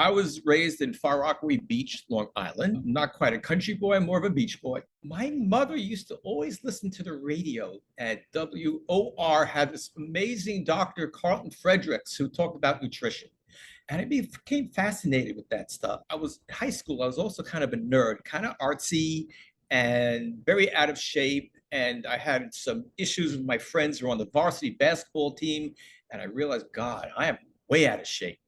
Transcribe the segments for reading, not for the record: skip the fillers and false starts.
I was raised in Far Rockaway Beach, Long Island. Not quite a country boy, more of a beach boy. My mother used to always listen to the radio at WOR, had this amazing Dr. Carlton Fredericks who talked about nutrition. And I became fascinated with that stuff. I was in high school, I was also kind of a nerd, kind of artsy and very out of shape. And I had some issues with my friends who were on the varsity basketball team. And I realized, God, I am way out of shape.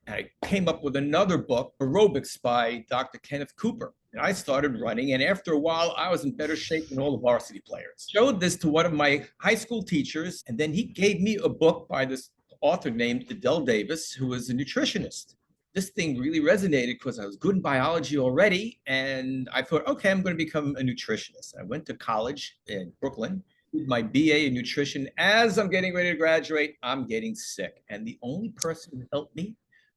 And I came up with another book, Aerobics by Dr. Kenneth Cooper. And I started running. And after a while, I was in better shape than all the varsity players. Showed this to one of my high school teachers. And then he gave me a book by this author named Adele Davis, who was a nutritionist. This thing really resonated because I was good in biology already. And I thought, okay, I'm going to become a nutritionist. I went to college in Brooklyn, did my BA in nutrition. As I'm getting ready to graduate, I'm getting sick. And the only person who helped me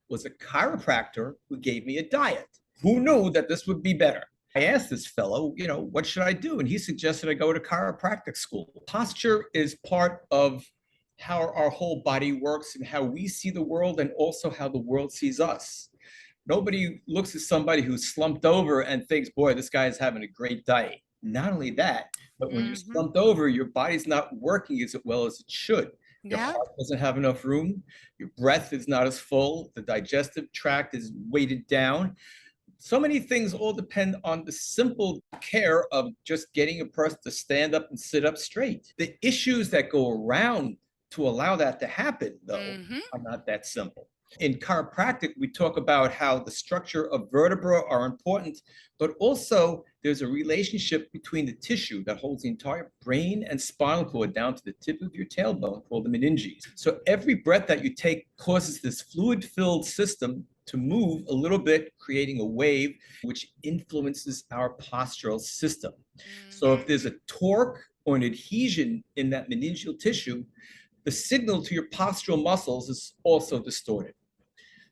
was a chiropractor who gave me a diet. Who knew that this would be better? I asked this fellow, what should I do? And he suggested I go to chiropractic school. Posture is part of how our whole body works and how we see the world and also how the world sees us. Nobody looks at somebody who's slumped over and thinks, boy, this guy is having a great diet. Not only that, but when you're slumped over, your body's not working as well as it should. Your heart doesn't have enough room. Your breath is not as full. The digestive tract is weighted down. So many things all depend on the simple care of just getting a person to stand up and sit up straight. The issues that go around to allow that to happen, though, are not that simple. In chiropractic, we talk about how the structure of vertebrae are important, but also there's a relationship between the tissue that holds the entire brain and spinal cord down to the tip of your tailbone called the meninges. So every breath that you take causes this fluid-filled system to move a little bit, creating a wave, which influences our postural system. So if there's a torque or an adhesion in that meningeal tissue, the signal to your postural muscles is also distorted.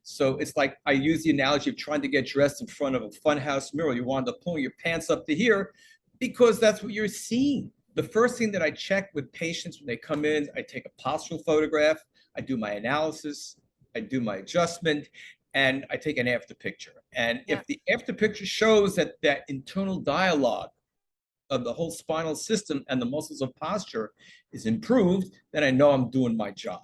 So it's like I use the analogy of trying to get dressed in front of a funhouse mirror. You wind up pulling your pants up to here because that's what you're seeing. The first thing that I check with patients when they come in, I take a postural photograph, I do my analysis, I do my adjustment, and I take an after picture. And if the after picture shows that that internal dialogue of the whole spinal system and the muscles of posture is improved, then I know I'm doing my job.